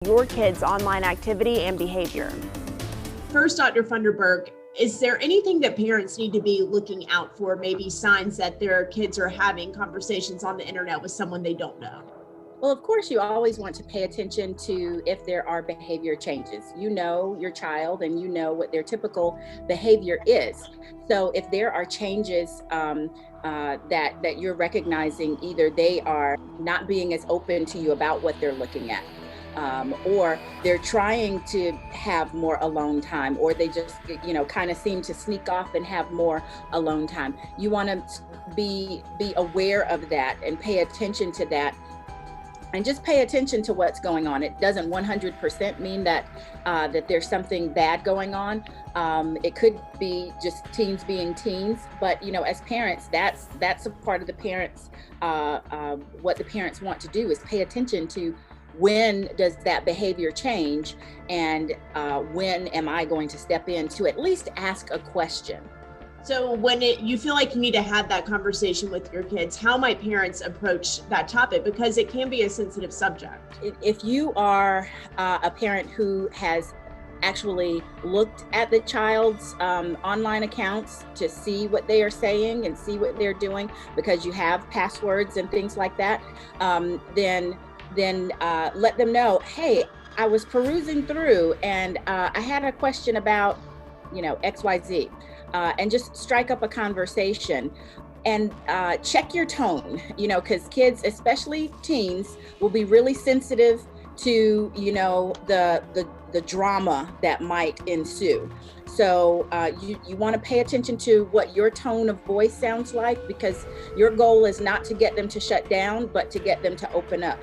your kids' online activity and behavior. First, Dr. Funderburg, is there anything that parents need to be looking out for, maybe signs that their kids are having conversations on the internet with someone they don't know? Well, of course, you always want to pay attention to if there are behavior changes. You know your child and you know what their typical behavior is. So if there are changes that you're recognizing, either they are not being as open to you about what they're looking at, or they're trying to have more alone time, or they just, kind of seem to sneak off and have more alone time. You want to be aware of that and pay attention to that. And just pay attention to what's going on. It doesn't 100% mean that there's something bad going on. It could be just teens being teens, but as parents, that's a part of the parents. What the parents want to do is pay attention to when does that behavior change, and when am I going to step in to at least ask a question. So when you feel like you need to have that conversation with your kids, how might parents approach that topic? Because it can be a sensitive subject. If you are a parent who has actually looked at the child's online accounts to see what they are saying and see what they're doing, because you have passwords and things like that, then let them know, hey, I was perusing through and I had a question about, XYZ. And just strike up a conversation and check your tone, because kids, especially teens, will be really sensitive to, the drama that might ensue. So you want to pay attention to what your tone of voice sounds like, because your goal is not to get them to shut down, but to get them to open up.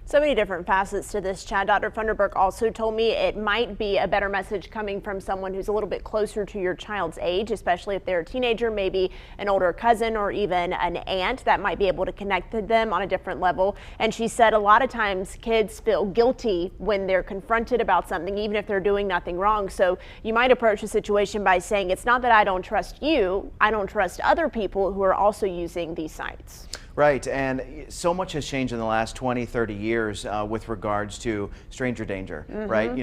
So many different facets to this, Chad. Dr. Funderburg also told me it might be a better message coming from someone who's a little bit closer to your child's age, especially if they're a teenager, maybe an older cousin or even an aunt that might be able to connect to them on a different level. And she said a lot of times kids feel guilty when they're confronted about something, even if they're doing nothing wrong. So you might approach the situation by saying, it's not that I don't trust you, I don't trust other people who are also using these sites. Right, and so much has changed in the last 20, 30 years with regards to stranger danger, right?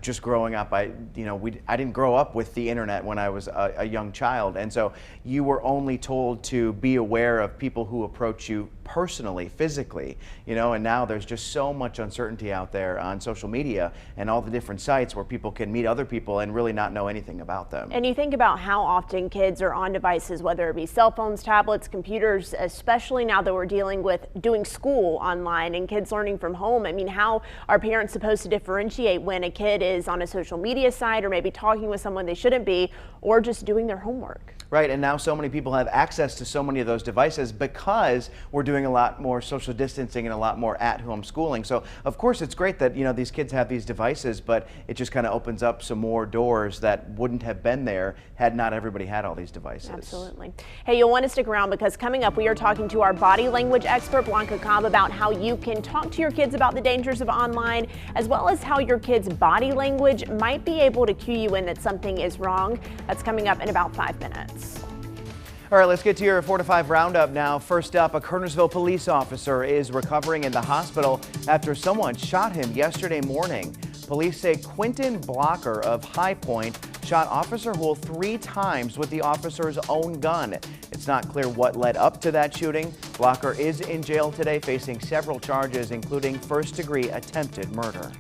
Just growing up, I didn't grow up with the internet when I was a young child, and so you were only told to be aware of people who approach you personally, physically, and now there's just so much uncertainty out there on social media and all the different sites where people can meet other people and really not know anything about them. And you think about how often kids are on devices, whether it be cell phones, tablets, computers, especially now that we're dealing with doing school online and kids learning from home. I mean, how are parents supposed to differentiate when a kid is on a social media site or maybe talking with someone they shouldn't be, or just doing their homework? Right, and now so many people have access to so many of those devices because we're doing a lot more social distancing and a lot more at-home schooling. So, of course, it's great that, these kids have these devices, but it just kind of opens up some more doors that wouldn't have been there had not everybody had all these devices. Absolutely. Hey, you'll want to stick around because coming up, we are talking to our body language expert, Blanca Cobb, about how you can talk to your kids about the dangers of online, as well as how your kids' body language might be able to cue you in that something is wrong. That's coming up in about 5 minutes. All right, let's get to your 4 to 5 roundup now. First up, a Kernersville police officer is recovering in the hospital after someone shot him yesterday morning. Police say Quentin Blocker of High Point shot Officer Houle 3 times with the officer's own gun. It's not clear what led up to that shooting. Blocker is in jail today facing several charges, including first-degree attempted murder.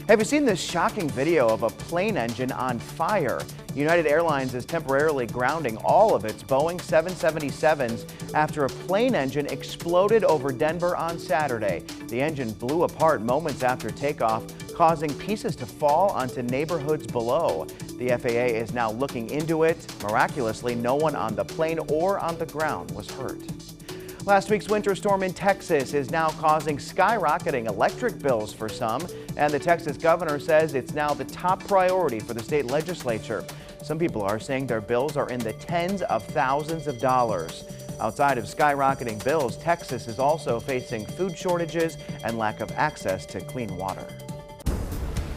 Have you seen this shocking video of a plane engine on fire? United Airlines is temporarily grounding all of its Boeing 777s after a plane engine exploded over Denver on Saturday. The engine blew apart moments after takeoff, causing pieces to fall onto neighborhoods below. The FAA is now looking into it. Miraculously, no one on the plane or on the ground was hurt. Last week's winter storm in Texas is now causing skyrocketing electric bills for some, and the Texas governor says it's now the top priority for the state legislature. Some people are saying their bills are in the tens of thousands of dollars. Outside of skyrocketing bills, Texas is also facing food shortages and lack of access to clean water.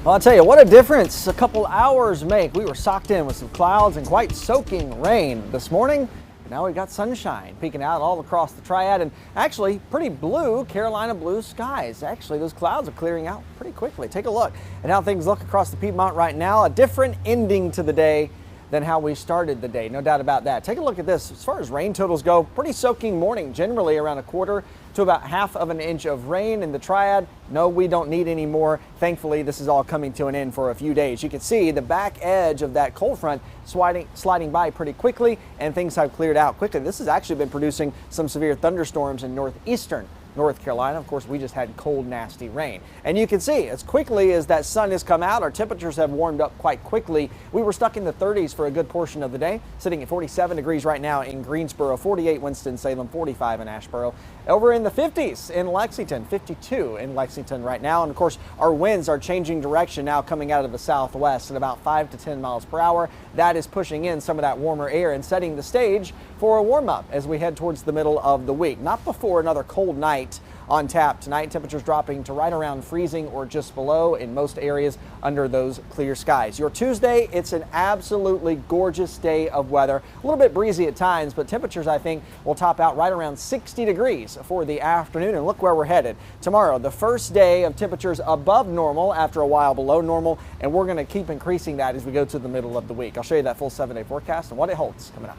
Well, I'll tell you what a difference a couple hours make. We were socked in with some clouds and quite soaking rain. This morning, Now we've got sunshine peeking out all across the triad and actually pretty blue Carolina blue skies. Actually, those clouds are clearing out pretty quickly. Take a look at how things look across the Piedmont right now. A different ending to the day than how we started the day, no doubt about that. Take a look at this. As far as rain totals go, pretty soaking morning, generally around a quarter to about half of an inch of rain in the triad. No, we don't need any more. Thankfully, this is all coming to an end for a few days. You can see the back edge of that cold front sliding by pretty quickly, and things have cleared out quickly. This has actually been producing some severe thunderstorms in northeastern North Carolina. Of course, we just had cold, nasty rain. And you can see as quickly as that sun has come out, our temperatures have warmed up quite quickly. We were stuck in the 30s for a good portion of the day, sitting at 47 degrees right now in Greensboro, 48 Winston-Salem, 45 in Asheboro. Over in the 50s in Lexington, 52 in Lexington right now. And of course, our winds are changing direction now, coming out of the southwest at about 5 to 10 miles per hour. That is pushing in some of that warmer air and setting the stage for a warm up as we head towards the middle of the week. Not before another cold night on tap tonight. Temperatures dropping to right around freezing or just below in most areas under those clear skies. Your Tuesday, it's an absolutely gorgeous day of weather. A little bit breezy at times, but temperatures I think will top out right around 60 degrees for the afternoon. And look where we're headed. Tomorrow, the first day of temperatures above normal after a while below normal, and we're going to keep increasing that as we go to the middle of the week. I'll show you that full 7-day forecast and what it holds coming up.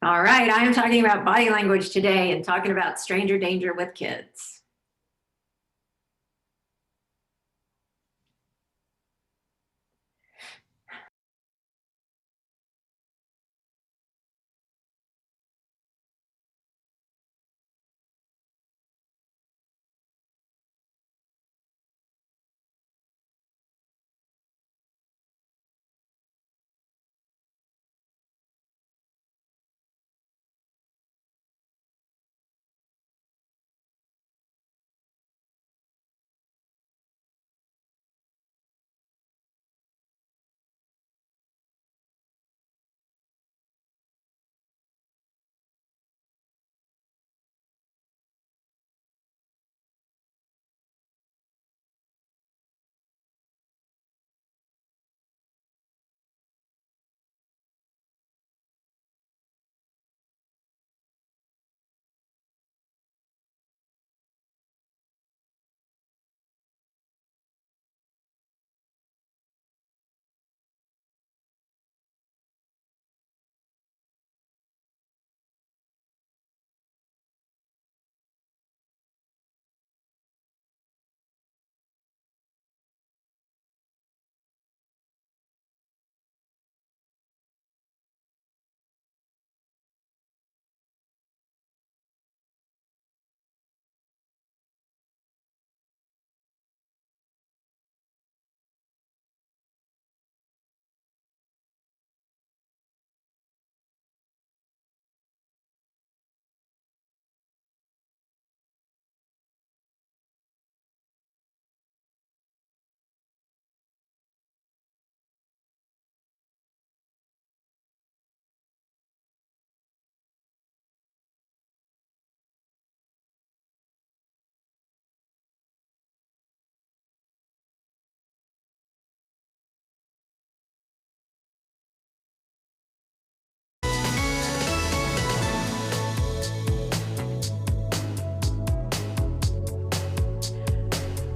All right, I am talking about body language today and talking about stranger danger with kids.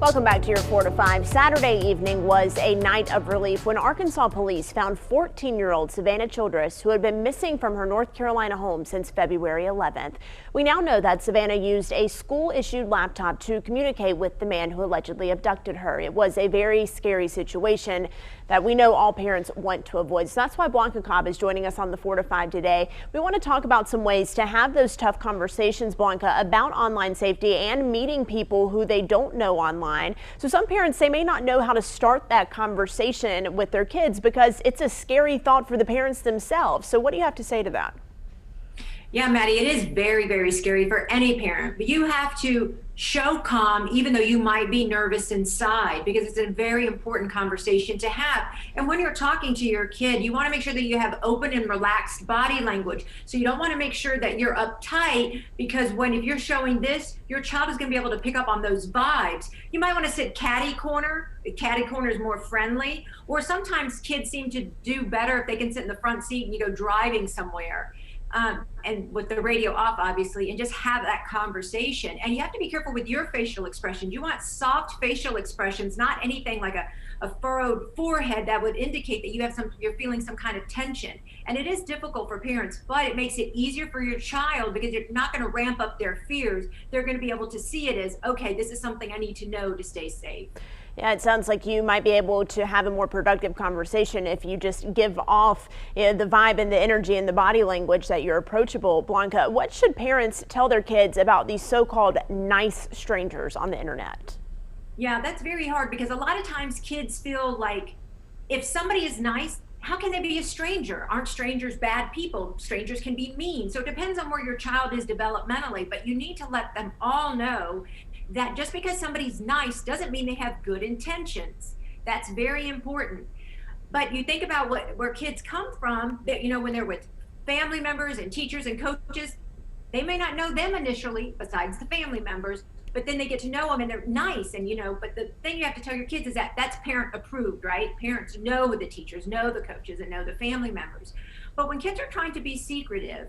Welcome back to your 4 to 5. Saturday evening was a night of relief when Arkansas police found 14-year-old Savanah Childress, who had been missing from her North Carolina home since February 11th. We now know that Savanah used a school-issued laptop to communicate with the man who allegedly abducted her. It was a very scary situation that we know all parents want to avoid. So that's why Blanca Cobb is joining us on the 4 to 5 today. We want to talk about some ways to have those tough conversations, Blanca, about online safety and meeting people who they don't know online. So some parents, they may not know how to start that conversation with their kids because it's a scary thought for the parents themselves. So what do you have to say to that? Yeah, Maddie, it is very, very scary for any parent, but you have to show calm, even though you might be nervous inside, because it's a very important conversation to have. And when you're talking to your kid, you want to make sure that you have open and relaxed body language. So you don't want to make sure that you're uptight, because if you're showing this, your child is going to be able to pick up on those vibes. You might want to sit catty corner. The catty corner is more friendly, or sometimes kids seem to do better if they can sit in the front seat and you go driving somewhere. And with the radio off, obviously, and just have that conversation. And you have to be careful with your facial expressions. You want soft facial expressions, not anything like a furrowed forehead that would indicate that you're feeling some kind of tension. And it is difficult for parents, but it makes it easier for your child because you're not going to ramp up their fears. They're going to be able to see it as, okay, this is something I need to know to stay safe. Yeah, it sounds like you might be able to have a more productive conversation if you just give off the vibe and the energy and the body language that you're approachable. Blanca, what should parents tell their kids about these so-called nice strangers on the internet? Yeah, that's very hard because a lot of times kids feel like if somebody is nice, how can they be a stranger? Aren't strangers bad people? Strangers can be mean. So it depends on where your child is developmentally, but you need to let them all know that just because somebody's nice doesn't mean they have good intentions. That's very important. But you think about where kids come from, that, when they're with family members and teachers and coaches, they may not know them initially, besides the family members, but then they get to know them and they're nice. And, but the thing you have to tell your kids is that that's parent approved, right? Parents know the teachers, know the coaches, and know the family members. But when kids are trying to be secretive,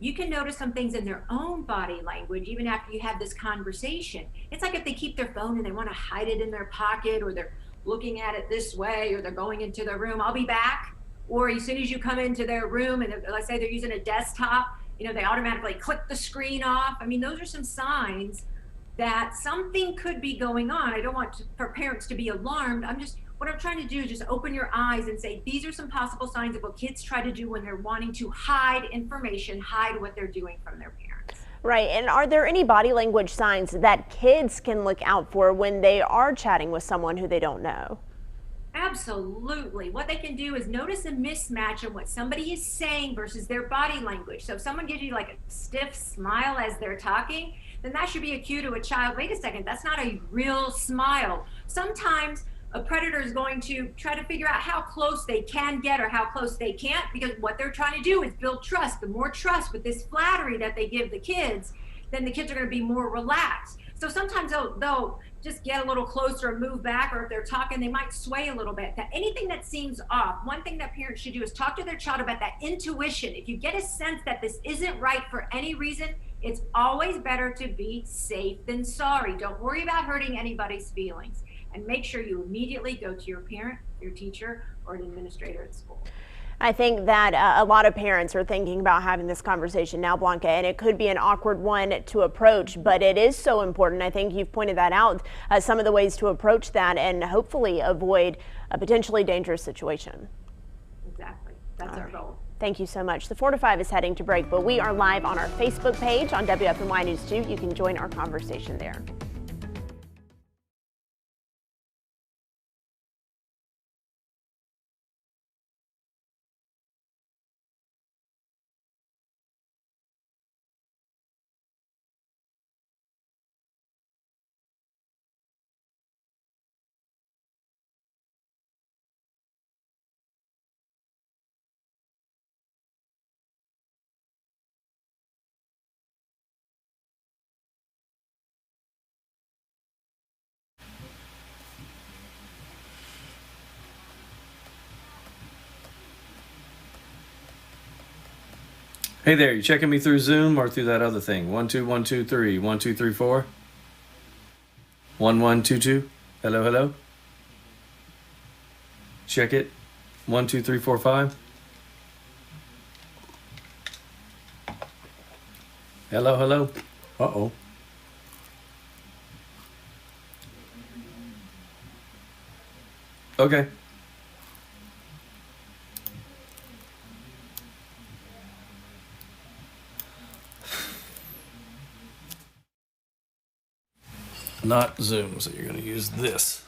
you can notice some things in their own body language, even after you have this conversation. It's like if they keep their phone and they want to hide it in their pocket, or they're looking at it this way, or they're going into their room, I'll be back. Or as soon as you come into their room and let's say they're using a desktop, they automatically click the screen off. I mean, those are some signs that something could be going on. I don't want for parents to be alarmed. What I'm trying to do is just open your eyes and say, these are some possible signs of what kids try to do when they're wanting to hide information, hide what they're doing from their parents. Right. And are there any body language signs that kids can look out for when they are chatting with someone who they don't know? Absolutely. What they can do is notice a mismatch in what somebody is saying versus their body language. So if someone gives you like a stiff smile as they're talking, then that should be a cue to a child. Wait a second, that's not a real smile. Sometimes a predator is going to try to figure out how close they can get or how close they can't, because what they're trying to do is build trust. The more trust with this flattery that they give the kids, then the kids are going to be more relaxed. So sometimes they'll just get a little closer and move back, or if they're talking, they might sway a little bit. Anything that seems off, one thing that parents should do is talk to their child about that intuition. If you get a sense that this isn't right for any reason, it's always better to be safe than sorry. Don't worry about hurting anybody's feelings. And make sure you immediately go to your parent, your teacher, or an administrator at school. I think that a lot of parents are thinking about having this conversation now, Blanca, and it could be an awkward one to approach, but it is so important. I think you've pointed that out, some of the ways to approach that and hopefully avoid a potentially dangerous situation. Exactly. That's our goal. Thank you so much. The 4 to 5 is heading to break, but we are live on our Facebook page on WFMY News 2. You can join our conversation there. Hey there, you checking me through Zoom or through that other thing? 1 2 1 2 3 1 2 3 4 1 1 2 2. Hello, hello. Check it. 1 2 3 4 5. Hello, hello. Uh-oh. Okay. Not Zoom, so you're going to use this.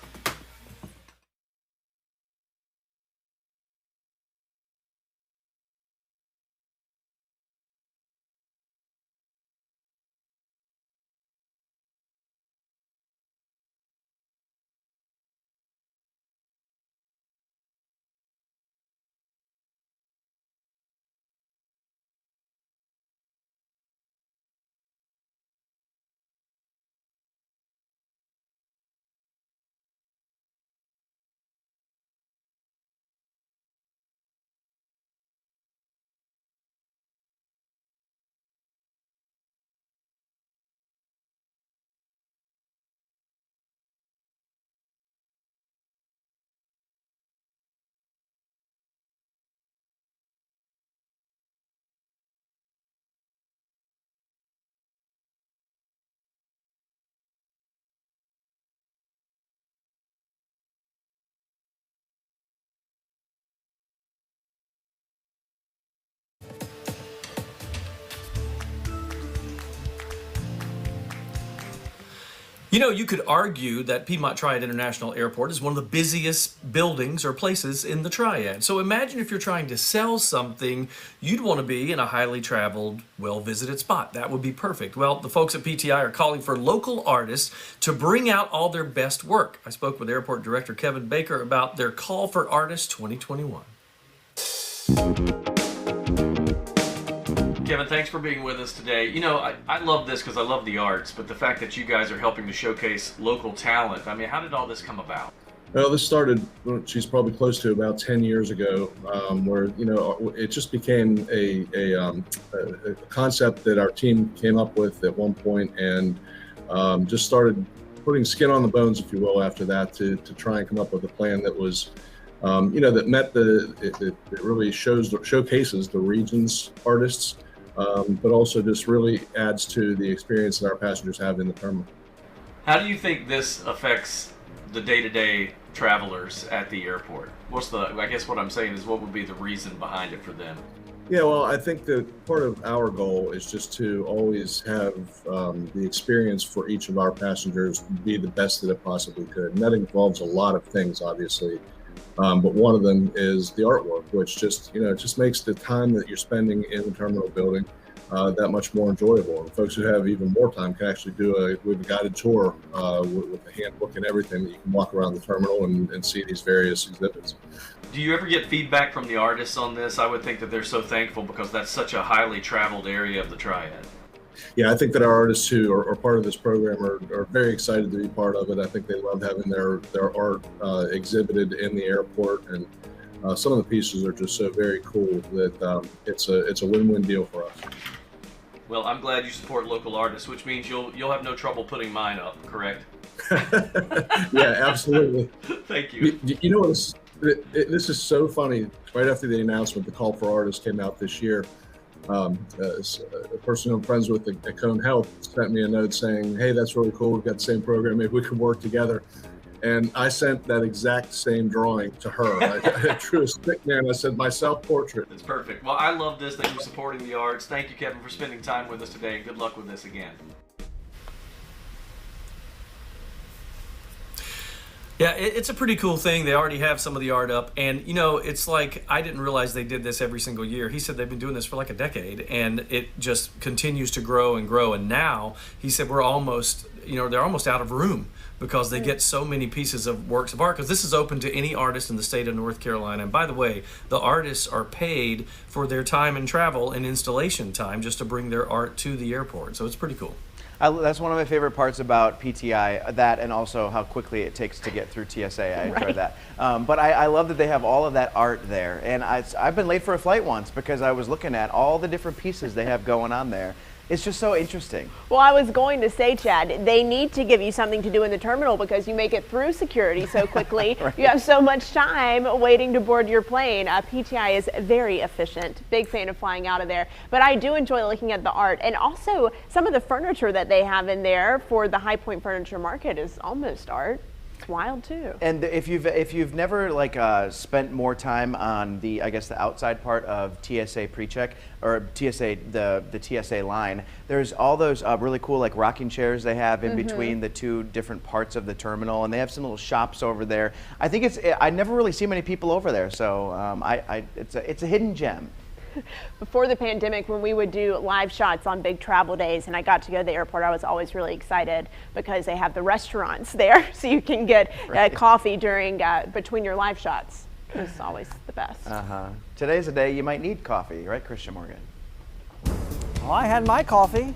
You know, you could argue that Piedmont Triad International Airport is one of the busiest buildings or places in the Triad. So imagine if you're trying to sell something, you'd want to be in a highly traveled, well-visited spot. That would be perfect. Well, the folks at PTI are calling for local artists to bring out all their best work. I spoke with Airport Director Kevin Baker about their Call for Artists 2021. Kevin, thanks for being with us today. You know, I love this because I love the arts, but the fact that you guys are helping to showcase local talent, I mean, how did all this come about? Well, this started, she's probably close to about 10 years ago, where, you know, it just became a concept that our team came up with at one point, and just started putting skin on the bones, if you will, after that to try and come up with a plan that was, you know, that met it really showcases the region's artists, but also just really adds to the experience that our passengers have in the terminal. How do you think this affects the day-to-day travelers at the airport? I guess what I'm saying is, what would be the reason behind it for them? Yeah, well, I think that part of our goal is just to always have the experience for each of our passengers be the best that it possibly could. And that involves a lot of things, obviously. But one of them is the artwork, which just, you know, it just makes the time that you're spending in the terminal building that much more enjoyable. And folks who have even more time can actually do a guided tour with the handbook and everything. You can walk around the terminal and see these various exhibits. Do you ever get feedback from the artists on this? I would think that they're so thankful because that's such a highly traveled area of the Triad. Yeah, I think that our artists who are part of this program are very excited to be part of it. I think they love having their art exhibited in the airport, and some of the pieces are just so very cool that it's a win-win deal for us. Well, I'm glad you support local artists, which means you'll have no trouble putting mine up, correct? Yeah, absolutely. Thank you. You know what? This is so funny. Right after the announcement, the Call for Artists came out this year. A person I'm friends with at Cone Health sent me a note saying, "Hey, that's really cool. We've got the same program. Maybe we can work together." And I sent that exact same drawing to her. I drew a stick man. I said, "My self-portrait." It's perfect. Well, I love this, that you're supporting the arts. Thank you, Kevin, for spending time with us today, and good luck with this again. Yeah, it's a pretty cool thing. They already have some of the art up, and you know, it's like, I didn't realize they did this every single year. He said they've been doing this for like a decade, and it just continues to grow and grow. And now he said we're almost, you know, they're almost out of room because they get so many pieces of works of art, because this is open to any artist in the state of North Carolina. And by the way, the artists are paid for their time and travel and installation time just to bring their art to the airport. So it's pretty cool. That's one of my favorite parts about PTI, that and also how quickly it takes to get through TSA. I enjoy that. But I love that they have all of that art there. And I've been late for a flight once because I was looking at all the different pieces they have going on there. It's just so interesting. Well, I was going to say, Chad, they need to give you something to do in the terminal because you make it through security so quickly. Right. You have so much time waiting to board your plane. PTI is very efficient. Big fan of flying out of there. But I do enjoy looking at the art, and also some of the furniture that they have in there for the High Point Furniture Market is almost art. It's wild too. And if you've never spent more time on the outside part of TSA pre-check or TSA the TSA line, there's all those really cool like rocking chairs they have in between the two different parts of the terminal, and they have some little shops over there. I think I never really see many people over there, so it's a hidden gem. Before the pandemic, when we would do live shots on big travel days and I got to go to the airport, I was always really excited because they have the restaurants there, so you can get coffee during between your live shots. It's always the best. Today's a day you might need coffee, right, Christian Morgan? Well, I had my coffee.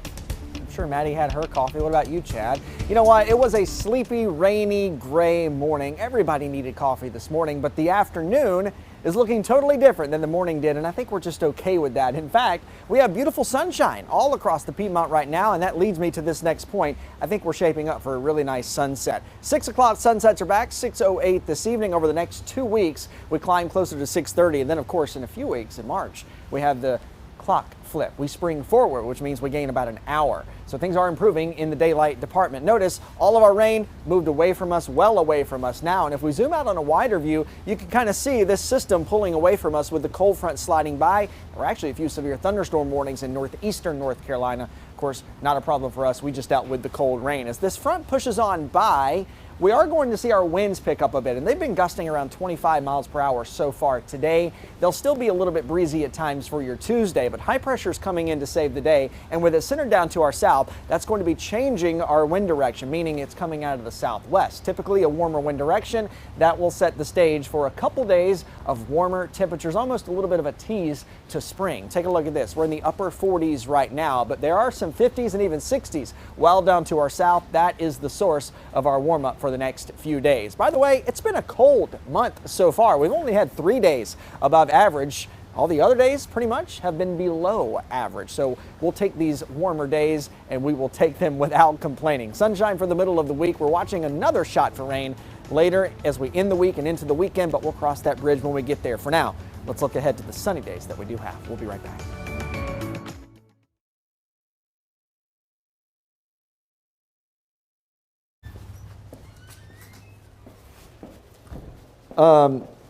I'm sure Maddie had her coffee. What about you, Chad? You know what? It was a sleepy, rainy, gray morning. Everybody needed coffee this morning, but the afternoon is looking totally different than the morning did, and I think we're just okay with that. In fact, we have beautiful sunshine all across the Piedmont right now, and that leads me to this next point. I think we're shaping up for a really nice sunset. 6 o'clock sunsets are back, 6:08 this evening. Over the next 2 weeks, we climb closer to 6:30, and then, of course, in a few weeks, in March, we have the clock flip. We spring forward, which means we gain about an hour. So things are improving in the daylight department. Notice all of our rain moved away from us, well away from us now. And if we zoom out on a wider view, you can kind of see this system pulling away from us with the cold front sliding by. There were actually a few severe thunderstorm warnings in northeastern North Carolina Of course, not a problem for us. We just dealt with the cold rain. As this front pushes on by, we are going to see our winds pick up a bit, and they've been gusting around 25 miles per hour so far today. They'll still be a little bit breezy at times for your Tuesday, but high pressure is coming in to save the day, and with it centered down to our south, that's going to be changing our wind direction, meaning it's coming out of the southwest. Typically a warmer wind direction that will set the stage for a couple days of warmer temperatures, almost a little bit of a tease to spring. Take a look at this. We're in the upper 40s right now, but there are some 50s and even 60s well down to our south. That is the source of our warm up for the next few days. By the way, it's been a cold month so far. We've only had 3 days above average. All the other days pretty much have been below average. So we'll take these warmer days and we will take them without complaining. Sunshine for the middle of the week. We're watching another shot for rain later as we end the week and into the weekend, but we'll cross that bridge when we get there. For now, let's look ahead to the sunny days that we do have. We'll be right back.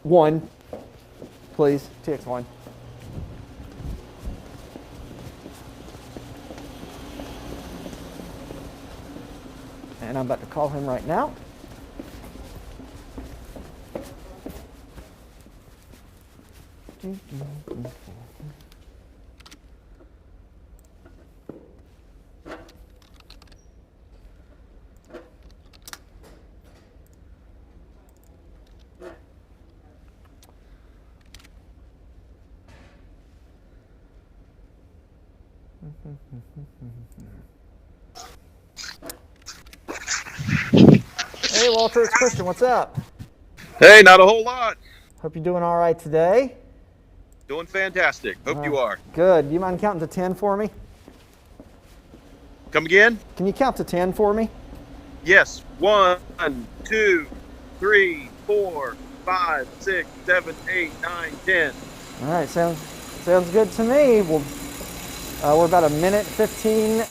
One, please, TX1. And I'm about to call him right now. Hey Walter, it's Christian. What's up? Hey, not a whole lot. Hope you're doing all right today. Doing fantastic. Hope you are. Good. Do you mind counting to 10 for me? Come again? Can you count to 10 for me? Yes. 1, 2, 3, 4, 5, 6, 7, 8, 9, 10. All right, sounds good to me. Well, we're about a minute 15.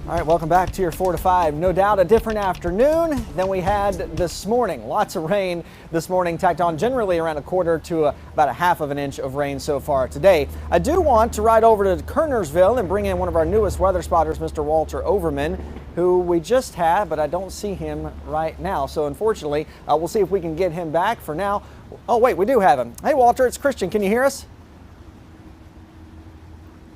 All right, welcome back to your 4 to 5. No doubt a different afternoon than we had this morning. Lots of rain this morning, tacked on generally around a quarter to about a half of an inch of rain so far today. I do want to ride over to KERNERSVILLE and bring in one of our newest weather spotters, Mr. Walter Overman, who we just had, but I don't see him right now. So unfortunately, we'll see if we can get him back for now. Oh, wait, we do have him. Hey, Walter, it's Christian. Can you hear us?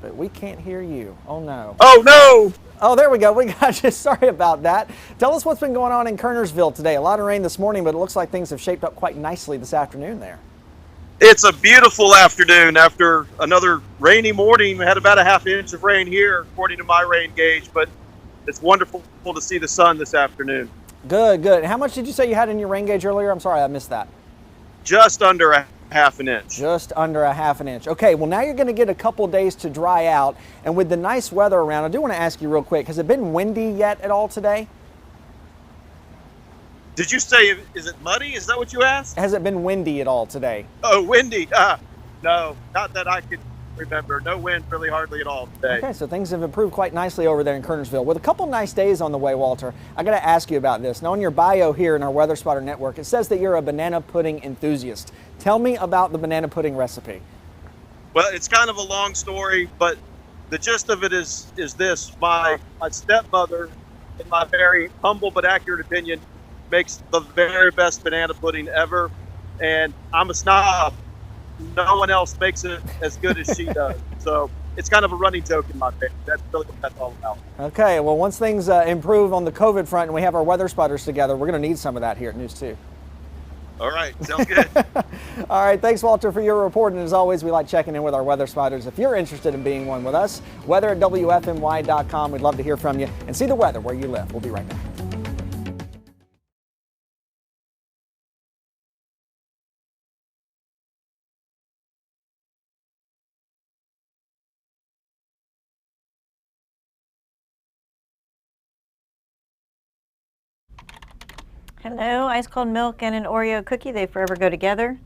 But we can't hear you. Oh, no. Oh, no! Oh, there we go. We got you. Sorry about that. Tell us what's been going on in KERNERSVILLE today. A lot of rain this morning, but it looks like things have shaped up quite nicely this afternoon there. It's a beautiful afternoon. After another rainy morning, we had about a half inch of rain here, according to my rain gauge, but it's wonderful to see the sun this afternoon. Good, good. How much did you say you had in your rain gauge earlier? I'm sorry, I missed that. Just under a half an inch. Just under a half an inch. Okay, well now you're going to get a couple days to dry out, and with the nice weather around, I do want to ask you real quick, has it been windy yet at all today? Did you say, is it muddy? Is that what you asked? Has it been windy at all today? Oh, windy. No, not that I could remember. No wind really hardly at all today. Okay, so things have improved quite nicely over there in KERNERSVILLE. With a couple nice days on the way, Walter, I got to ask you about this. Now, on your bio here in our Weather Spotter Network, it says that you're a banana pudding enthusiast. Tell me about the banana pudding recipe. Well, it's kind of a long story, but the gist of it is this. My stepmother, in my very humble but accurate opinion, makes the very best banana pudding ever. And I'm a snob. No one else makes it as good as she does. So it's kind of a running joke in my family. That's really what that's all about. Okay, well, once things improve on the COVID front and we have our weather spotters together, we're going to need some of that here at News 2. All right, sounds good. All right, thanks, Walter, for your report. And as always, we like checking in with our weather spotters. If you're interested in being one with us, weather at WFMY.com. We'd love to hear from you and see the weather where you live. We'll be right back. Hello, ice cold milk and an Oreo cookie, they forever go together.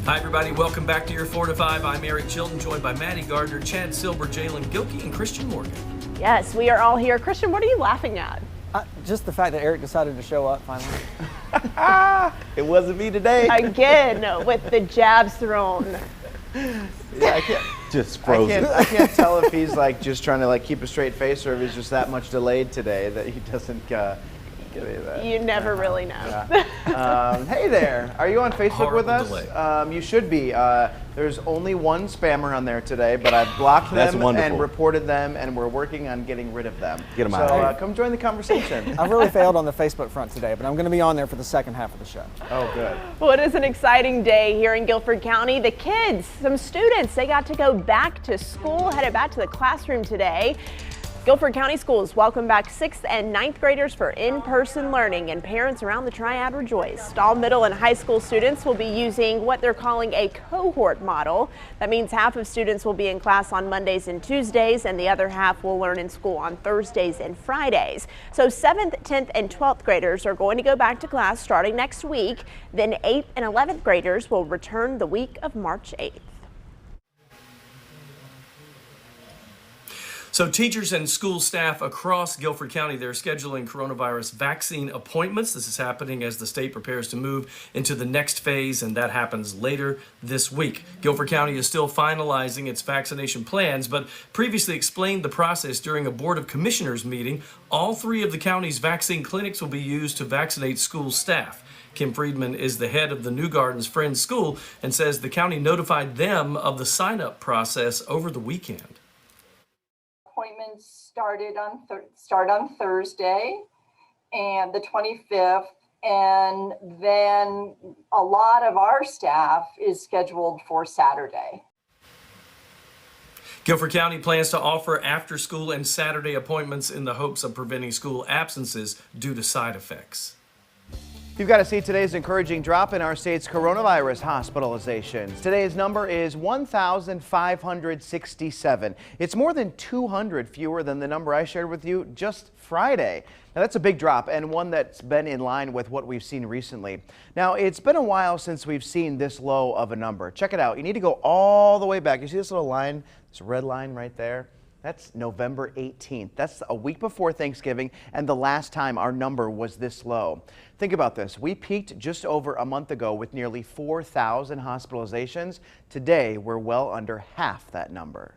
Hi, everybody. Welcome back to your 4 to 5. I'm Eric Chilton, joined by Maddie Gardner, Chad Silber, Jalen Gilkey, and Christian Morgan. Yes, we are all here. Christian, what are you laughing at? Just the fact that Eric decided to show up finally. It wasn't me today. Again, with the jabs thrown. Yeah, I can't. Just frozen. I can't tell if he's like just trying to like keep a straight face or if he's just that much delayed today that he doesn't give me that. You never really know. Yeah. Hey there, are you on Facebook with us? You should be. There's only one spammer on there today, but I've blocked them and reported them, and we're working on getting rid of them. Get them out. So come join the conversation. I've really failed on the Facebook front today, but I'm going to be on there for the second half of the show. Oh, good. Well, it is an exciting day here in Guilford County. The kids, some students, they got to go back to school, headed back to the classroom today. Guilford County Schools welcome back 6th and 9th graders for in-person learning, and parents around the Triad rejoiced. All middle and high school students will be using what they're calling a cohort model. That means half of students will be in class on Mondays and Tuesdays, and the other half will learn in school on Thursdays and Fridays. So 7th, 10th, and 12th graders are going to go back to class starting next week. Then 8th and 11th graders will return the week of March 8th. So teachers and school staff across Guilford County, they're scheduling coronavirus vaccine appointments. This is happening as the state prepares to move into the next phase, and that happens later this week. Guilford County is still finalizing its vaccination plans, but previously explained the process during a Board of Commissioners meeting. All 3 of the county's vaccine clinics will be used to vaccinate school staff. Kim Friedman is the head of the New Gardens Friends School and says the county notified them of the sign-up process over the weekend. Appointments start on Thursday and the 25th, and then a lot of our staff is scheduled for Saturday. Guilford County plans to offer after-school and Saturday appointments in the hopes of preventing school absences due to side effects. You've got to see today's encouraging drop in our state's coronavirus hospitalizations. Today's number is 1,567. It's more than 200 fewer than the number I shared with you just Friday. Now that's a big drop and one that's been in line with what we've seen recently. Now it's been a while since we've seen this low of a number. Check it out. You need to go all the way back. You see this little line, this red line right there? That's November 18th. That's a week before Thanksgiving and the last time our number was this low. Think about this. We peaked just over a month ago with nearly 4,000 hospitalizations. Today, we're well under half that number.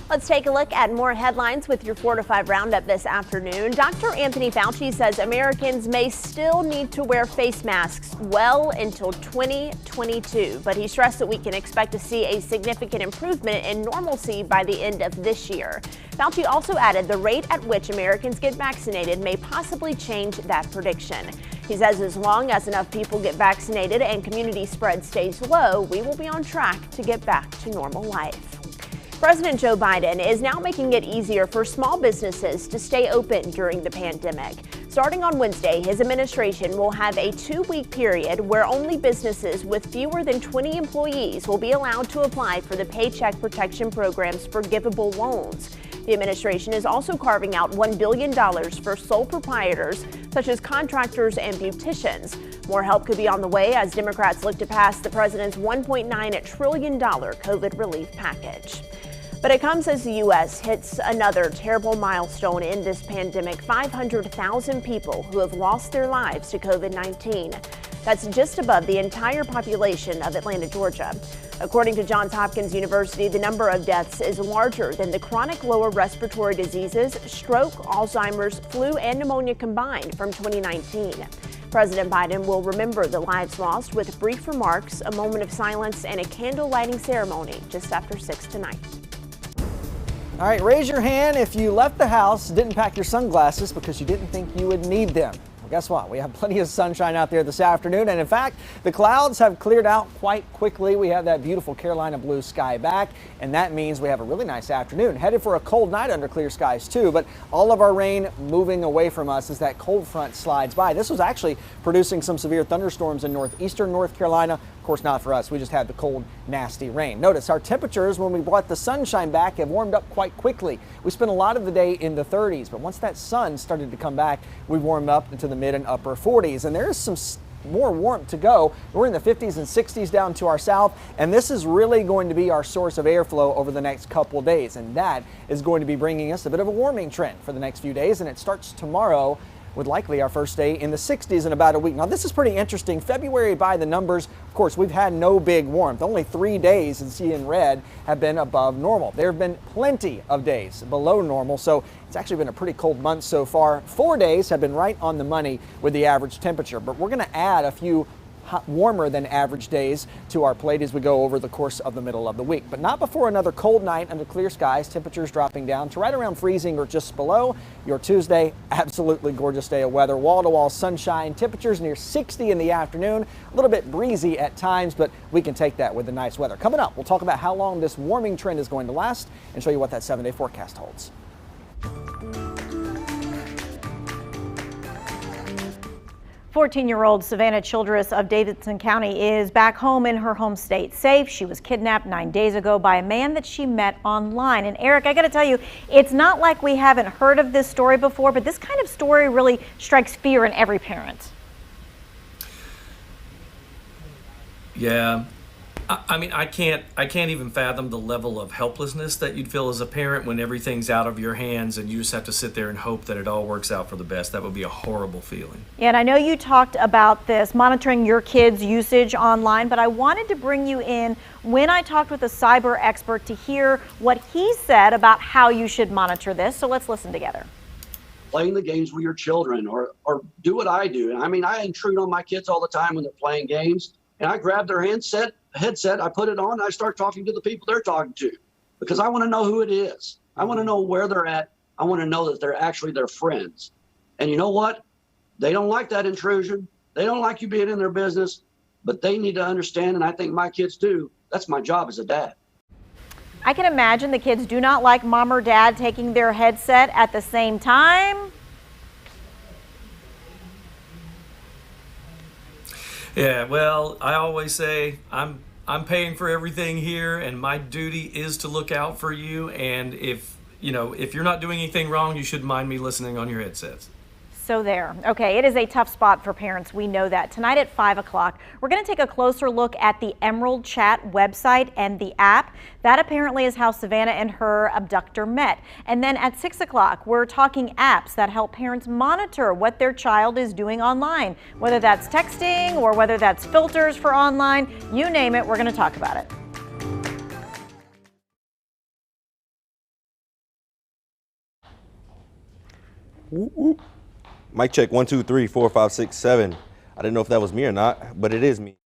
Let's take a look at more headlines with your 4 to 5 roundup this afternoon. Dr. Anthony Fauci says Americans may still need to wear face masks well until 2022, but he stressed that we can expect to see a significant improvement in normalcy by the end of this year. Fauci also added the rate at which Americans get vaccinated may possibly change that prediction. He says as long as enough people get vaccinated and community spread stays low, we will be on track to get back to normal life. President Joe Biden is now making it easier for small businesses to stay open during the pandemic. Starting on Wednesday, his administration will have a 2-week period where only businesses with fewer than 20 employees will be allowed to apply for the Paycheck Protection Program's forgivable loans. The administration is also carving out $1 billion for sole proprietors, such as contractors and beauticians. More help could be on the way as Democrats look to pass the president's $1.9 trillion COVID relief package. But it comes as the U.S. hits another terrible milestone in this pandemic, 500,000 people who have lost their lives to COVID-19. That's just above the entire population of Atlanta, Georgia. According to Johns Hopkins University, the number of deaths is larger than the chronic lower respiratory diseases, stroke, Alzheimer's, flu, and pneumonia combined from 2019. President Biden will remember the lives lost with brief remarks, a moment of silence, and a candle lighting ceremony just after 6 tonight. All right, raise your hand if you left the house, didn't pack your sunglasses because you didn't think you would need them. Well, guess what? We have plenty of sunshine out there this afternoon, and in fact, the clouds have cleared out quite quickly. We have that beautiful Carolina blue sky back, and that means we have a really nice afternoon. Headed for a cold night under clear skies too, but all of our rain moving away from us as that cold front slides by. This was actually producing some severe thunderstorms in northeastern North Carolina. Of course, not for us. We just had the cold, nasty rain. Notice our temperatures when we brought the sunshine back have warmed up quite quickly. We spent a lot of the day in the 30s, but once that sun started to come back, we warmed up into the mid and upper 40s. And there is some more warmth to go. We're in the 50s and 60s down to our south, and this is really going to be our source of airflow over the next couple days. And that is going to be bringing us a bit of a warming trend for the next few days, and it starts tomorrow with likely our first day in the 60s in about a week. Now, this is pretty interesting. February by the numbers, of course, we've had no big warmth. Only 3 days, and see in red, have been above normal. There have been plenty of days below normal, so it's actually been a pretty cold month so far. 4 days have been right on the money with the average temperature, but we're going to add a few warmer than average days to our plate as we go over the course of the middle of the week. But not before another cold night under clear skies, temperatures dropping down to right around freezing or just below. Your Tuesday, absolutely gorgeous day of weather. Wall-to-wall sunshine, temperatures near 60 in the afternoon. A little bit breezy at times, but we can take that with the nice weather. Coming up, we'll talk about how long this warming trend is going to last and show you what that 7-day forecast holds. 14-year-old Savanah Childress of Davidson County is back home in her home state safe. She was kidnapped 9 days ago by a man that she met online. And Eric, I got to tell you, it's not like we haven't heard of this story before, but this kind of story really strikes fear in every parent. Yeah. I mean, I can't even fathom the level of helplessness that you'd feel as a parent when everything's out of your hands and you just have to sit there and hope that it all works out for the best. That would be a horrible feeling. Yeah, and I know you talked about this, monitoring your kids' usage online, but I wanted to bring you in when I talked with a cyber expert to hear what he said about how you should monitor this. So let's listen together. Playing the games with your children, or do what I do. I mean, I intrude on my kids all the time when they're playing games, and I grab their headset, I put it on, and I start talking to the people they're talking to, because I want to know who it is. I want to know where they're at. I want to know that they're actually their friends. And you know what? They don't like that intrusion. They don't like you being in their business, but they need to understand, and I think my kids do. That's my job as a dad. I can imagine the kids do not like mom or dad taking their headset at the same time. Yeah, well, I always say I'm paying for everything here, and my duty is to look out for you. And if you're not doing anything wrong, you shouldn't mind me listening on your headsets. So there. Okay, it is a tough spot for parents. We know that. Tonight at 5 o'clock, we're going to take a closer look at the Emerald Chat website and the app. That apparently is how Savanah and her abductor met. And then at 6 o'clock, we're talking apps that help parents monitor what their child is doing online, whether that's texting or whether that's filters for online, you name it, we're going to talk about it. Mic check, 1, 2, 3, 4, 5, 6, 7. I didn't know if that was me or not, but it is me.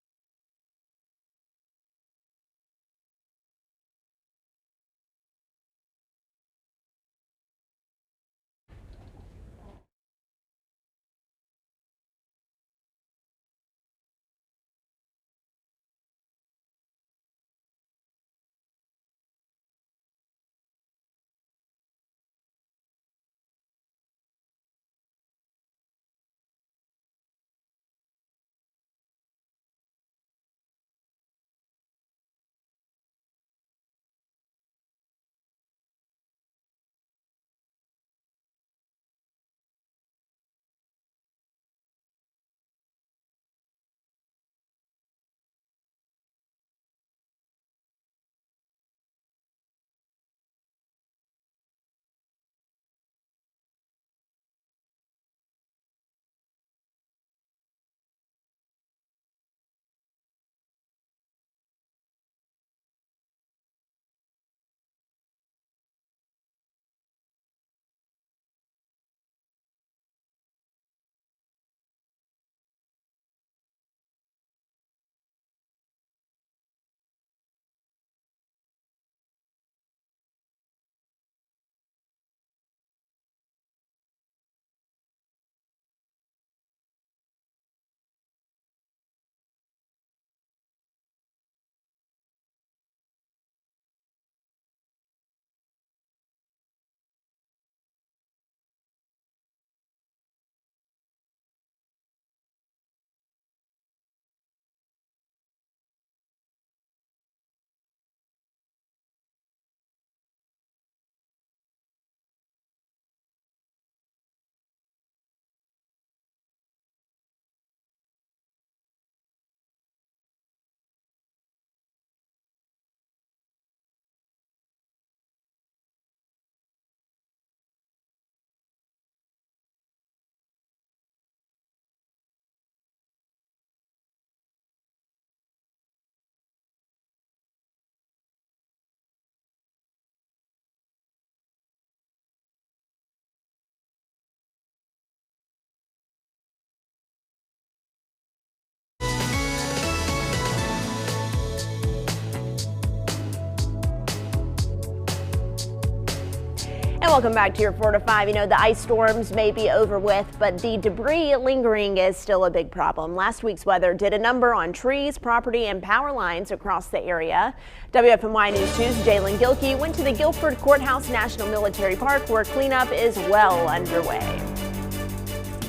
And welcome back to your 4 to 5. You know, the ice storms may be over with, but the debris lingering is still a big problem. Last week's weather did a number on trees, property, and power lines across the area. WFMY News 2's Jalen Gilkey went to the Guilford Courthouse National Military Park, where cleanup is well underway.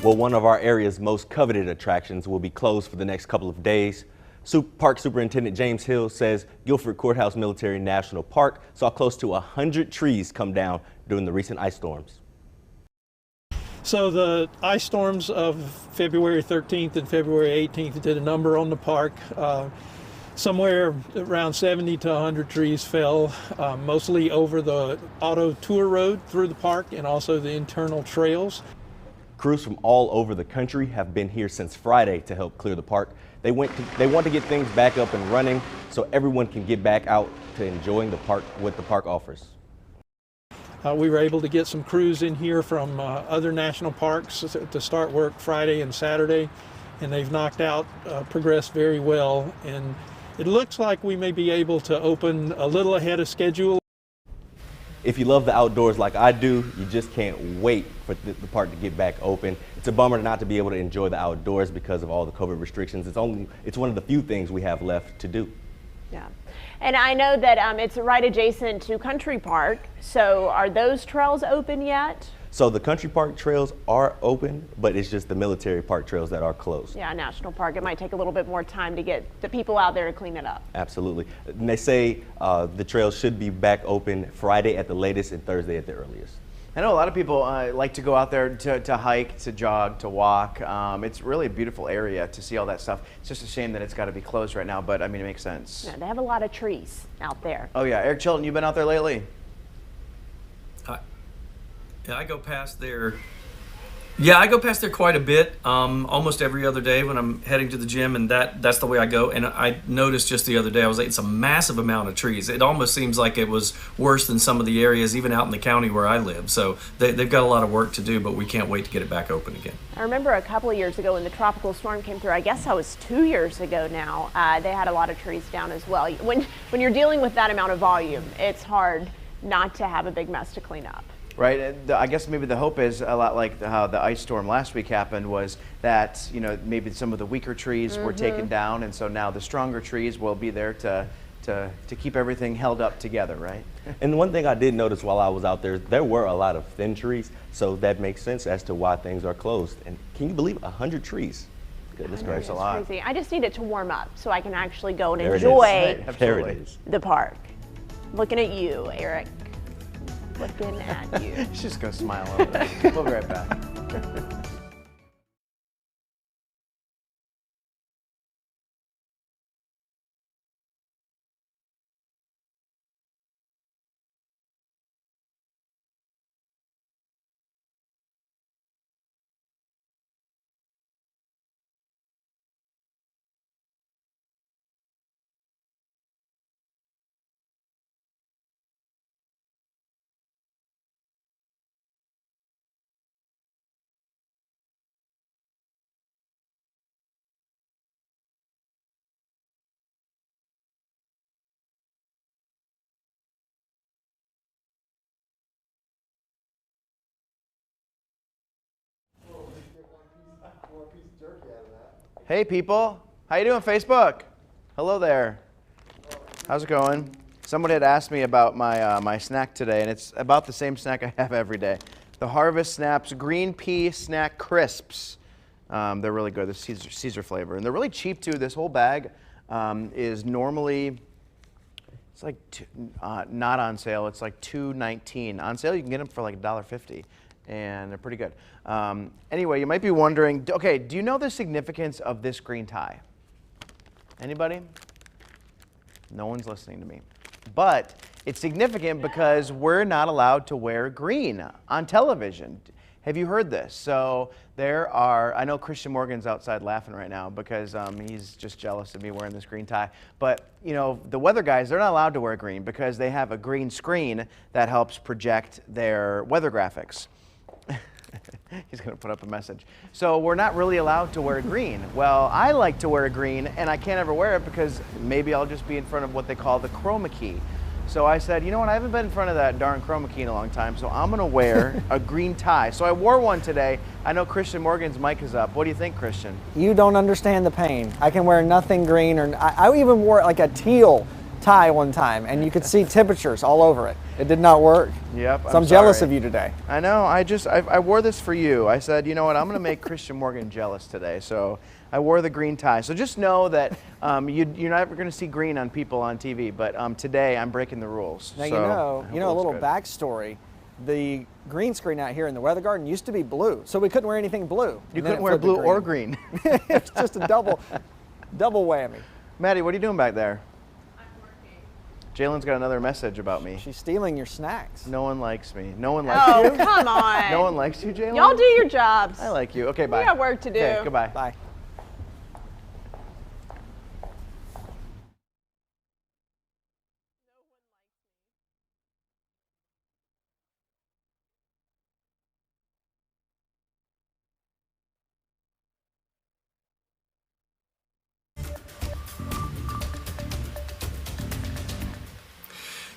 Well, one of our area's most coveted attractions will be closed for the next couple of days. Park Superintendent James Hill says Guilford Courthouse Military National Park saw close to 100 trees come down during the recent ice storms. So the ice storms of February 13th and February 18th did a number on the park. somewhere around 70 to 100 trees fell, mostly over the auto tour road through the park and also the internal trails. Crews from all over the country have been here since Friday to help clear the park. They want to get things back up and running so everyone can get back out to enjoying the park, what the park offers. We were able to get some crews in here from other national parks to start work Friday and Saturday, and they've knocked out, progressed very well. And it looks like we may be able to open a little ahead of schedule. If you love the outdoors like I do, you just can't wait for the park to get back open. It's a bummer not to be able to enjoy the outdoors because of all the COVID restrictions. It's one of the few things we have left to do. Yeah. And I know that it's right adjacent to Country Park. So are those trails open yet? So the Country Park trails are open, but it's just the military park trails that are closed. Yeah, National Park. It might take a little bit more time to get the people out there to clean it up. Absolutely. And they say the trails should be back open Friday at the latest and Thursday at the earliest. I know a lot of people like to go out there to hike, to jog, to walk. It's really a beautiful area to see all that stuff. It's just a shame that it's got to be closed right now, but I mean, it makes sense. Yeah, they have a lot of trees out there. Oh yeah, Eric Chilton, you been out there lately? Yeah, I go past there. Yeah, I go past there quite a bit, almost every other day when I'm heading to the gym, and that's the way I go. And I noticed just the other day, I was like, it's a massive amount of trees. It almost seems like it was worse than some of the areas, even out in the county where I live. So they've got a lot of work to do, but we can't wait to get it back open again. I remember a couple of years ago when the tropical storm came through, I guess that was 2 years ago now, they had a lot of trees down as well. When you're dealing with that amount of volume, it's hard not to have a big mess to clean up. Right. I guess maybe the hope is a lot like how the ice storm last week happened, was that, you know, maybe some of the weaker trees were taken down, and so now the stronger trees will be there to keep everything held up together, right? And one thing I did notice while I was out there were a lot of thin trees, so that makes sense as to why things are closed. And can you believe 100 trees? Goodness gracious, a lot. Crazy. I just need it to warm up so I can actually go and There enjoy There it is. the park. Looking at you, Eric. Looking at you. She's just gonna smile over there. We'll be right back. Hey people, how you doing, Facebook? Hello there. How's it going? Someone had asked me about my snack today, and it's about the same snack I have every day. The Harvest Snaps Green Pea Snack Crisps. They're really good. The Caesar flavor, and they're really cheap too. This whole bag is normally, it's like not on sale. It's like $2.19. On sale, you can get them for like $1.50. And they're pretty good. Anyway, you might be wondering, okay, do you know the significance of this green tie? Anybody? No one's listening to me. But it's significant because we're not allowed to wear green on television. Have you heard this? So there are, I know Christian Morgan's outside laughing right now because he's just jealous of me wearing this green tie. But, you know, the weather guys, they're not allowed to wear green because they have a green screen that helps project their weather graphics. He's going to put up a message. So we're not really allowed to wear green. Well, I like to wear green, and I can't ever wear it because maybe I'll just be in front of what they call the chroma key. So I said, you know what, I haven't been in front of that darn chroma key in a long time, so I'm going to wear a green tie. So I wore one today. I know Christian Morgan's mic is up. What do you think, Christian? You don't understand the pain. I can wear nothing green, or I even wore like a teal tie one time, and you could see temperatures all over it. It did not work. Yep. So I'm jealous of you today. I know. I wore this for you. I said, you know what, I'm going to make Christian Morgan jealous today. So I wore the green tie. So just know that you're never going to see green on people on TV, but today I'm breaking the rules. Now so you know a little backstory. The green screen out here in the Weather Garden used to be blue, so we couldn't wear anything blue. You couldn't wear blue or green. It's just a double whammy. Maddie, what are you doing back there? I'm working. Jalen's got another message about me. She's stealing your snacks. No one likes me. No one likes you. Oh, come on. No one likes you, Jalen? Y'all do your jobs. I like you. Okay, bye. We got work to do. Okay, goodbye. Bye.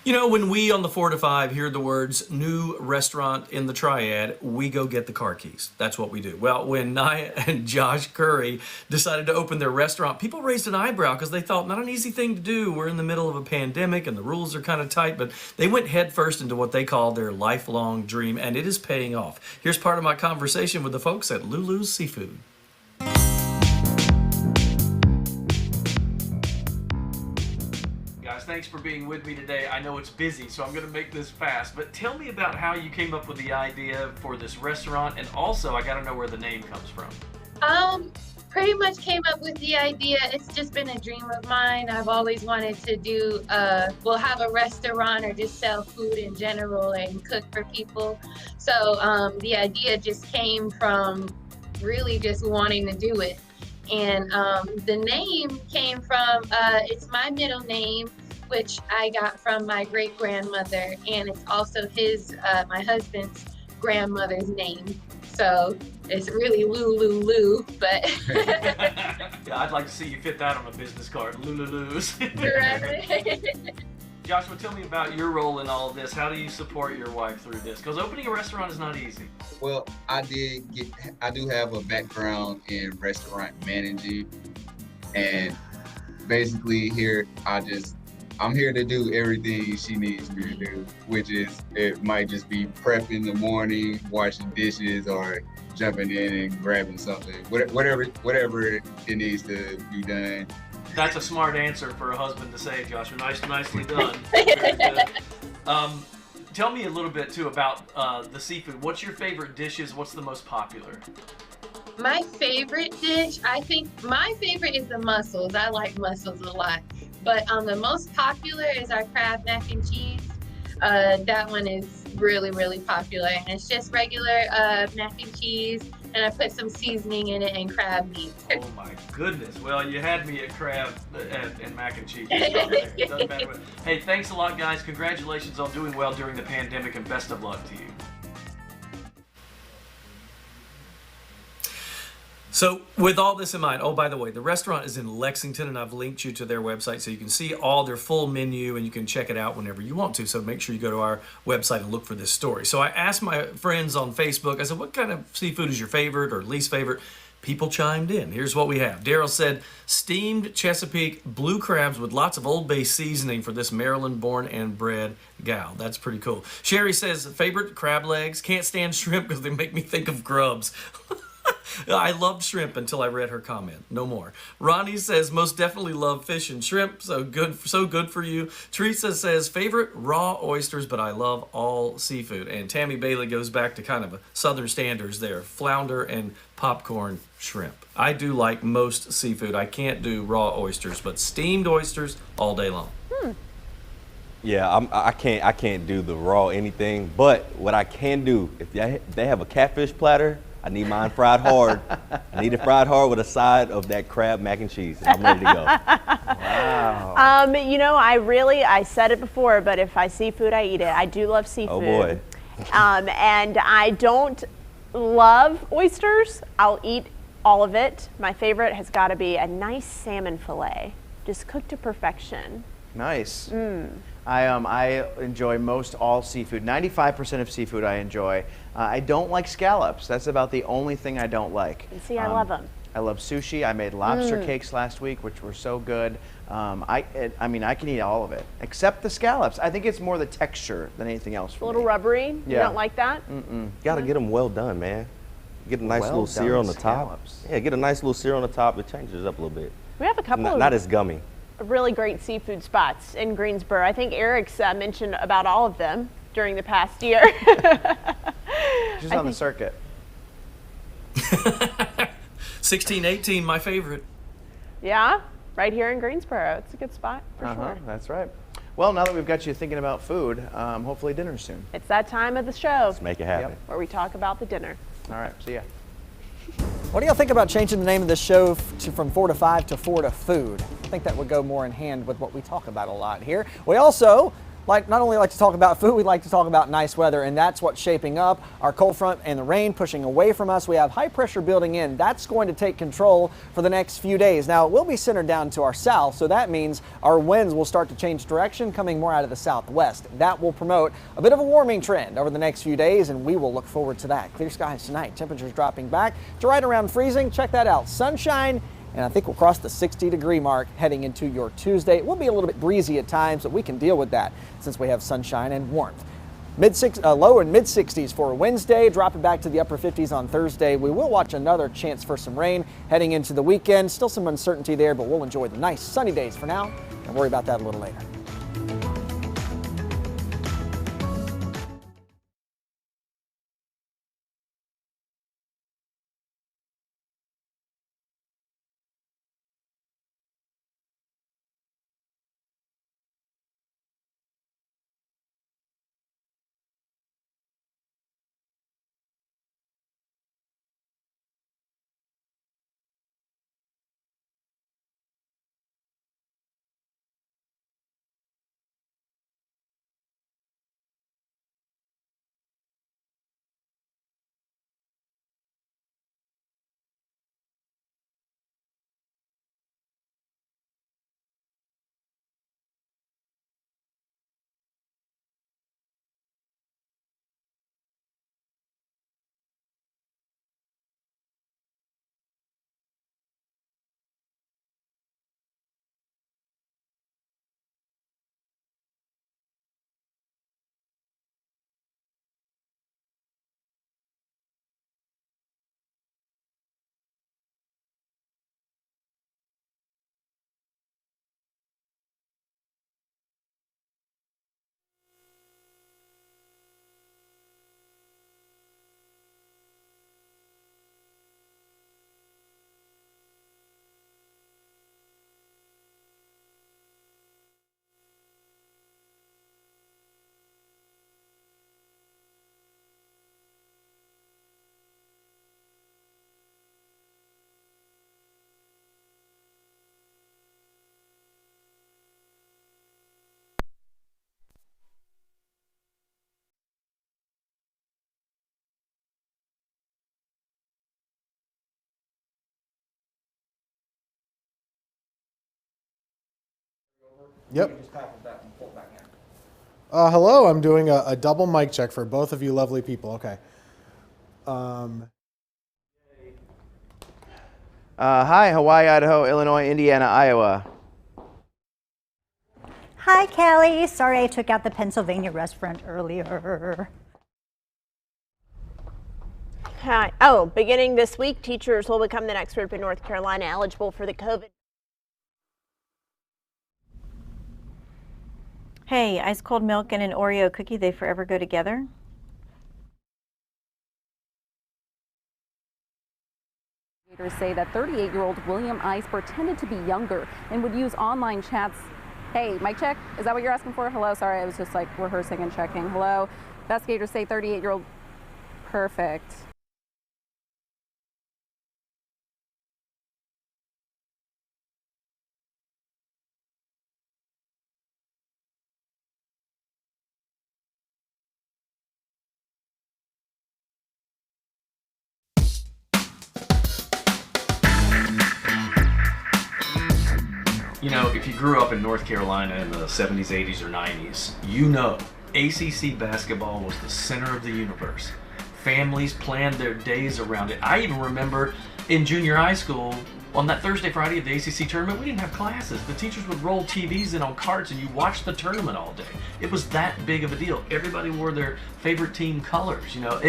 You know, when we on the 4 to 5 hear the words new restaurant in the Triad, we go get the car keys. That's what we do. Well, when Nia and Josh Curry decided to open their restaurant, people raised an eyebrow because they thought, not an easy thing to do. We're in the middle of a pandemic and the rules are kind of tight, but they went headfirst into what they call their lifelong dream, and it is paying off. Here's part of my conversation with the folks at Lulu's Seafood. Thanks for being with me today. I know it's busy, so I'm going to make this fast, but tell me about how you came up with the idea for this restaurant, and also I got to know where the name comes from. Pretty much came up with the idea. It's just been a dream of mine. I've always wanted to do, have a restaurant or just sell food in general and cook for people. So the idea just came from really just wanting to do it. And the name came from, it's my middle name, which I got from my great-grandmother, and it's also my husband's grandmother's name. So it's really Lulu, but yeah, I'd like to see you fit that on a business card, Lulu's. Joshua, tell me about your role in all of this. How do you support your wife through this? Because opening a restaurant is not easy. Well, I do have a background in restaurant managing, and basically here I'm here to do everything she needs me to do, which is, it might just be prep in the morning, washing dishes, or jumping in and grabbing something, whatever it needs to be done. That's a smart answer for a husband to say, Joshua. Nicely done. Tell me a little bit too about the seafood. What's your favorite dishes? What's the most popular? my favorite dish, I think my favorite is the mussels. I like mussels a lot. But the most popular is our crab mac and cheese. That one is really, really popular. And it's just regular mac and cheese. And I put some seasoning in it and crab meat. Oh my goodness. Well, you had me at crab and mac and cheese. It doesn't matter. Hey, thanks a lot, guys. Congratulations on doing well during the pandemic, and best of luck to you. So with all this in mind, oh, by the way, the restaurant is in Lexington, and I've linked you to their website so you can see all their full menu and you can check it out whenever you want to. So make sure you go to our website and look for this story. So I asked my friends on Facebook, I said, what kind of seafood is your favorite or least favorite? People chimed in. Here's what we have. Daryl said, steamed Chesapeake blue crabs with lots of Old Bay seasoning for this Maryland-born and bred gal. That's pretty cool. Sherry says, favorite crab legs. Can't stand shrimp because they make me think of grubs. I loved shrimp until I read her comment. No more. Ronnie says, most definitely love fish and shrimp. So good for you. Teresa says, favorite raw oysters, but I love all seafood. And Tammy Bailey goes back to kind of a southern standards there. Flounder and popcorn shrimp. I do like most seafood. I can't do raw oysters, but steamed oysters all day long. Yeah, I can't do the raw anything. But what I can do, if they have a catfish platter, I need mine fried hard. I need it fried hard with a side of that crab mac and cheese. I'm ready to go. Wow. You know, I said it before, but if I see food, I eat it. I do love seafood. Oh boy. And I don't love oysters. I'll eat all of it. My favorite has got to be a nice salmon fillet, just cooked to perfection. Nice. I enjoy most all seafood. 95% of seafood I enjoy. I don't like scallops. That's about the only thing I don't like. And see, I love them. I love sushi. I made lobster cakes last week, which were so good. I mean, I can eat all of it, except the scallops. I think it's more the texture than anything else for me. A little rubbery? You don't like that? Gotta get them well done, man. Get a nice little sear on the top. Yeah, get a nice little sear on the top. It changes up a little bit. We have a couple of not as gummy. Really great seafood spots in Greensboro. I think Eric's mentioned about all of them during the past year. Just on the circuit. 1618, my favorite. Yeah? right here in Greensboro. It's a good spot for sure. That's right. Well, now that we've got you thinking about food, hopefully dinner soon. It's that time of the show. Let's make it happen. Where we talk about the dinner. All right, see ya. What do y'all think about changing the name of this show from 4 to 5 to 4 to Food? I think that would go more in hand with what we talk about a lot here. We also not only like to talk about food, we like to talk about nice weather, and that's what's shaping up. Our cold front and the rain pushing away from us. We have high pressure building in. That's going to take control for the next few days. Now, it will be centered down to our south, so that means our winds will start to change direction, coming more out of the southwest. That will promote a bit of a warming trend over the next few days, and we will look forward to that. Clear skies tonight. Temperatures dropping back to right around freezing. Check that out. Sunshine. And I think we'll cross the 60-degree mark heading into your Tuesday. It will be a little bit breezy at times, but we can deal with that since we have sunshine and warmth. Low and mid-60s for Wednesday, dropping back to the upper 50s on Thursday. We will watch another chance for some rain heading into the weekend. Still some uncertainty there, but we'll enjoy the nice sunny days for now and worry about that a little later. Yep. Hello, I'm doing a double mic check for both of you lovely people. Okay. Hi, Hawaii, Idaho, Illinois, Indiana, Iowa. Hi, Callie. Sorry I took out the Pennsylvania restaurant earlier. Hi. Oh, beginning this week, teachers will become the next group in North Carolina eligible for the COVID. Hey, ice cold milk and an Oreo cookie, they forever go together? Say that 38-year-old William Ice pretended to be younger and would use online chats. Hey, mic check? Is that what you're asking for? Hello, sorry, I was just like rehearsing and checking. Hello, investigators say 38-year-old. Perfect. You know, if you grew up in North Carolina in the 70s, 80s, or 90s, you know ACC basketball was the center of the universe. Families planned their days around it. I even remember in junior high school, on that Thursday, Friday of the ACC tournament, we didn't have classes. The teachers would roll TVs in on carts and you watched the tournament all day. It was that big of a deal. Everybody wore their favorite team colors. You know,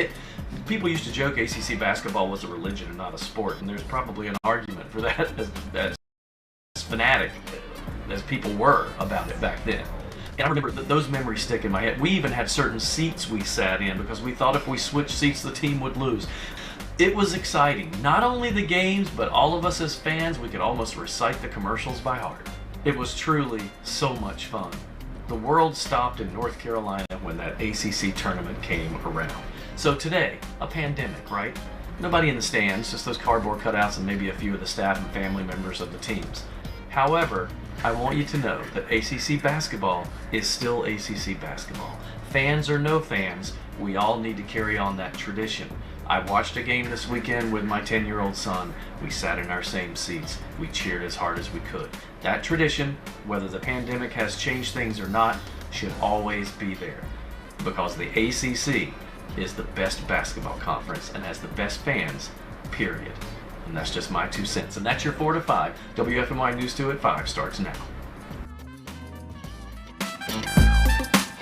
people used to joke ACC basketball was a religion and not a sport, and there's probably an argument for that as fanatic as people were about it back then. And I remember those memories stick in my head. We even had certain seats we sat in because we thought if we switched seats, the team would lose. It was exciting. Not only the games, but all of us as fans, we could almost recite the commercials by heart. It was truly so much fun. The world stopped in North Carolina when that ACC tournament came around. So today, a pandemic, right? Nobody in the stands, just those cardboard cutouts and maybe a few of the staff and family members of the teams. However, I want you to know that ACC basketball is still ACC basketball. Fans or no fans, we all need to carry on that tradition. I watched a game this weekend with my 10-year-old son. We sat in our same seats. We cheered as hard as we could. That tradition, whether the pandemic has changed things or not, should always be there. Because the ACC is the best basketball conference and has the best fans, period. And that's just my 2 cents. And that's your 4 to 5. WFMY News 2 at 5 starts now.